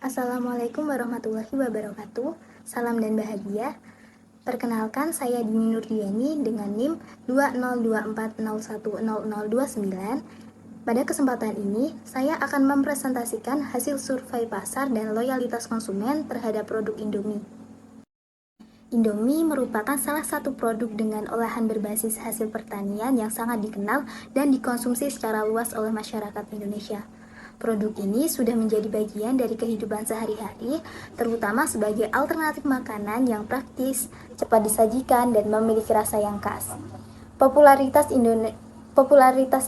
Assalamualaikum warahmatullahi wabarakatuh. Salam dan bahagia. Perkenalkan, saya Dini Nurdiani dengan NIM 2024010029. Pada kesempatan ini, saya akan mempresentasikan hasil survei pasar dan loyalitas konsumen terhadap produk Indomie. Indomie merupakan salah satu produk dengan olahan berbasis hasil pertanian yang sangat dikenal dan dikonsumsi secara luas oleh masyarakat Indonesia. Produk ini sudah menjadi bagian dari kehidupan sehari-hari, terutama sebagai alternatif makanan yang praktis, cepat disajikan, dan memiliki rasa yang khas. Popularitas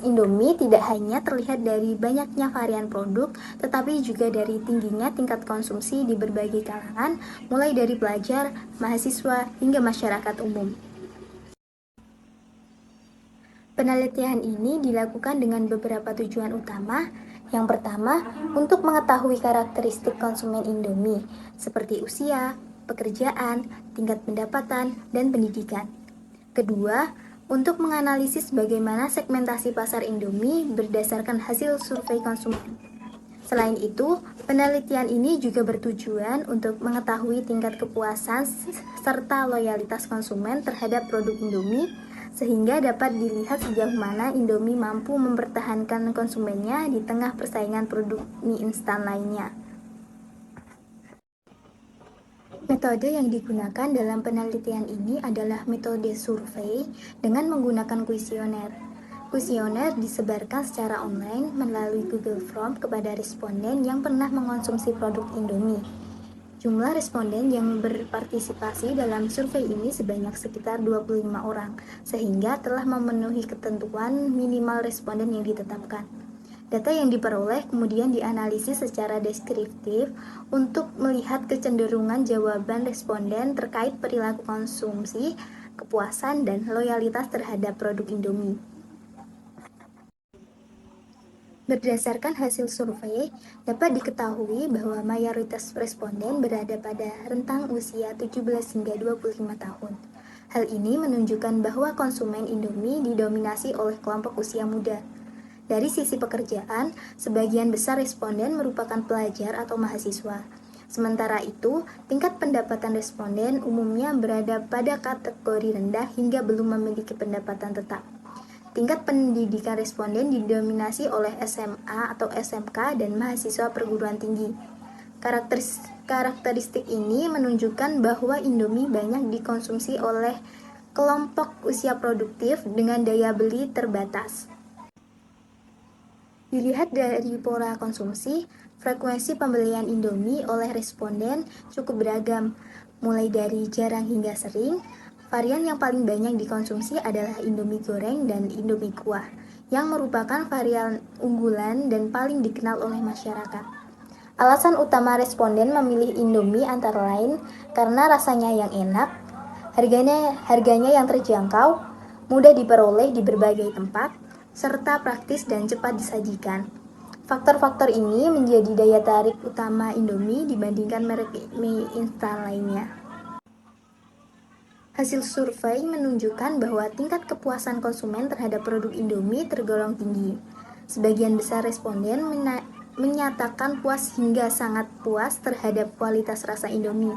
Indomie tidak hanya terlihat dari banyaknya varian produk, tetapi juga dari tingginya tingkat konsumsi di berbagai kalangan, mulai dari pelajar, mahasiswa, hingga masyarakat umum. Penelitian ini dilakukan dengan beberapa tujuan utama. Yang pertama, untuk mengetahui karakteristik konsumen Indomie, seperti usia, pekerjaan, tingkat pendapatan, dan pendidikan. Kedua, untuk menganalisis bagaimana segmentasi pasar Indomie berdasarkan hasil survei konsumen. Selain itu, penelitian ini juga bertujuan untuk mengetahui tingkat kepuasan serta loyalitas konsumen terhadap produk Indomie, sehingga dapat dilihat sejauh mana Indomie mampu mempertahankan konsumennya di tengah persaingan produk mie instan lainnya. Metode yang digunakan dalam penelitian ini adalah metode survei dengan menggunakan kuesioner. Kuesioner disebarkan secara online melalui Google Form kepada responden yang pernah mengonsumsi produk Indomie. Jumlah responden yang berpartisipasi dalam survei ini sebanyak sekitar 25 orang, sehingga telah memenuhi ketentuan minimal responden yang ditetapkan. Data yang diperoleh kemudian dianalisis secara deskriptif untuk melihat kecenderungan jawaban responden terkait perilaku konsumsi, kepuasan, dan loyalitas terhadap produk Indomie. Berdasarkan hasil survei, dapat diketahui bahwa mayoritas responden berada pada rentang usia 17 hingga 25 tahun. Hal ini menunjukkan bahwa konsumen Indomie didominasi oleh kelompok usia muda. Dari sisi pekerjaan, sebagian besar responden merupakan pelajar atau mahasiswa. Sementara itu, tingkat pendapatan responden umumnya berada pada kategori rendah hingga belum memiliki pendapatan tetap. Tingkat pendidikan responden didominasi oleh SMA atau SMK dan mahasiswa perguruan tinggi. Karakteristik ini menunjukkan bahwa Indomie banyak dikonsumsi oleh kelompok usia produktif dengan daya beli terbatas. Dilihat dari pola konsumsi, frekuensi pembelian Indomie oleh responden cukup beragam, mulai dari jarang hingga sering. Varian yang paling banyak dikonsumsi adalah Indomie goreng dan Indomie kuah, yang merupakan varian unggulan dan paling dikenal oleh masyarakat. Alasan utama responden memilih Indomie antara lain karena rasanya yang enak, harganya yang terjangkau, mudah diperoleh di berbagai tempat, serta praktis dan cepat disajikan. Faktor-faktor ini menjadi daya tarik utama Indomie dibandingkan merek mie instan lainnya. Hasil survei menunjukkan bahwa tingkat kepuasan konsumen terhadap produk Indomie tergolong tinggi. Sebagian besar responden menyatakan puas hingga sangat puas terhadap kualitas rasa Indomie.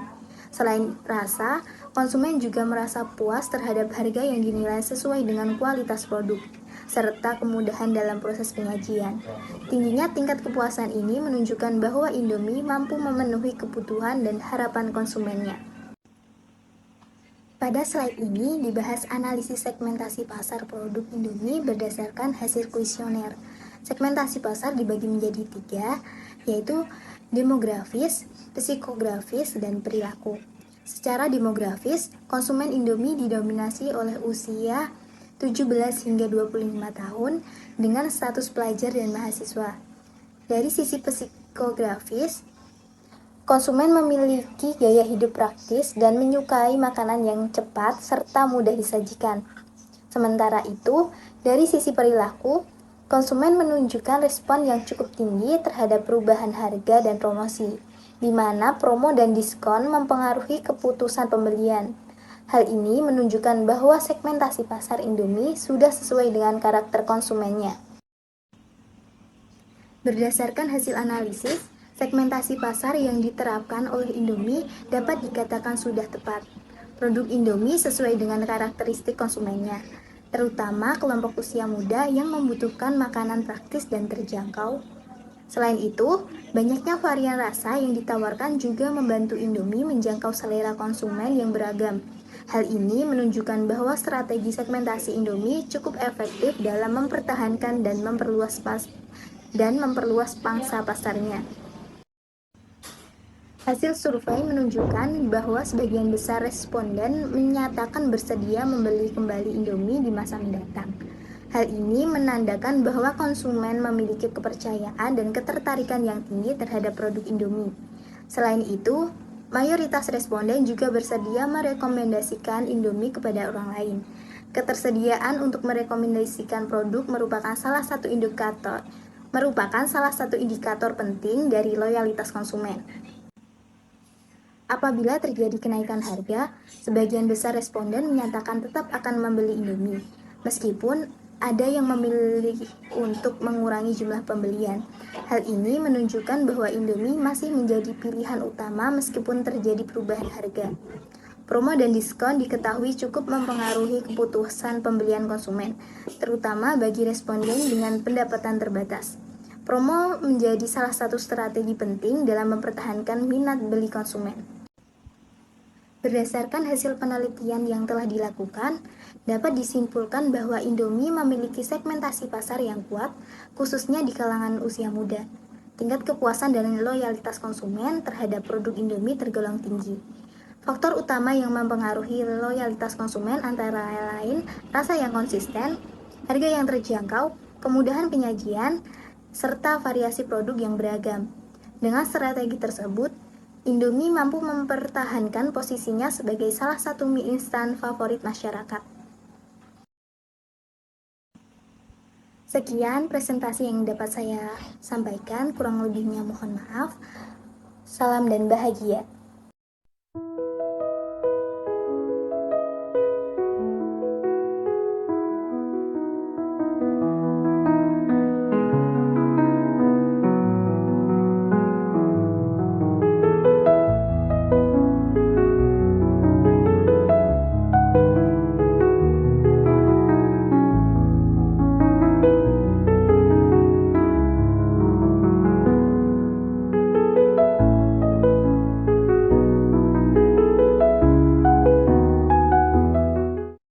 Selain rasa, konsumen juga merasa puas terhadap harga yang dinilai sesuai dengan kualitas produk, serta kemudahan dalam proses penyajian. Tingginya tingkat kepuasan ini menunjukkan bahwa Indomie mampu memenuhi kebutuhan dan harapan konsumennya. Pada slide ini dibahas analisis segmentasi pasar produk Indomie berdasarkan hasil kuesioner. Segmentasi pasar dibagi menjadi 3, yaitu demografis, psikografis, dan perilaku. Secara demografis, konsumen Indomie didominasi oleh usia 17 hingga 25 tahun dengan status pelajar dan mahasiswa. Dari sisi psikografis, konsumen memiliki gaya hidup praktis dan menyukai makanan yang cepat serta mudah disajikan. Sementara itu, dari sisi perilaku, konsumen menunjukkan respon yang cukup tinggi terhadap perubahan harga dan promosi, di mana promo dan diskon mempengaruhi keputusan pembelian. Hal ini menunjukkan bahwa segmentasi pasar Indomie sudah sesuai dengan karakter konsumennya. Berdasarkan hasil analisis, Segmentasi pasar yang diterapkan oleh Indomie dapat dikatakan sudah tepat. Produk Indomie sesuai dengan karakteristik konsumennya, terutama kelompok usia muda yang membutuhkan makanan praktis dan terjangkau. Selain itu, banyaknya varian rasa yang ditawarkan juga membantu Indomie menjangkau selera konsumen yang beragam. Hal ini menunjukkan bahwa strategi segmentasi Indomie cukup efektif dalam mempertahankan dan memperluas pangsa pasarnya. Hasil survei menunjukkan bahwa sebagian besar responden menyatakan bersedia membeli kembali Indomie di masa mendatang. Hal ini menandakan bahwa konsumen memiliki kepercayaan dan ketertarikan yang tinggi terhadap produk Indomie. Selain itu, mayoritas responden juga bersedia merekomendasikan Indomie kepada orang lain. Ketersediaan untuk merekomendasikan produk merupakan salah satu indikator penting dari loyalitas konsumen. Apabila terjadi kenaikan harga, sebagian besar responden menyatakan tetap akan membeli Indomie, meskipun ada yang memilih untuk mengurangi jumlah pembelian. Hal ini menunjukkan bahwa Indomie masih menjadi pilihan utama meskipun terjadi perubahan harga. Promo dan diskon diketahui cukup mempengaruhi keputusan pembelian konsumen, terutama bagi responden dengan pendapatan terbatas. Promo menjadi salah satu strategi penting dalam mempertahankan minat beli konsumen. Berdasarkan hasil penelitian yang telah dilakukan, dapat disimpulkan bahwa Indomie memiliki segmentasi pasar yang kuat, khususnya di kalangan usia muda. Tingkat kepuasan dan loyalitas konsumen terhadap produk Indomie tergolong tinggi. Faktor utama yang mempengaruhi loyalitas konsumen antara lain rasa yang konsisten, harga yang terjangkau, kemudahan penyajian, serta variasi produk yang beragam. Dengan strategi tersebut, Indomie mampu mempertahankan posisinya sebagai salah satu mie instan favorit masyarakat. Sekian presentasi yang dapat saya sampaikan, kurang lebihnya mohon maaf. Salam dan bahagia.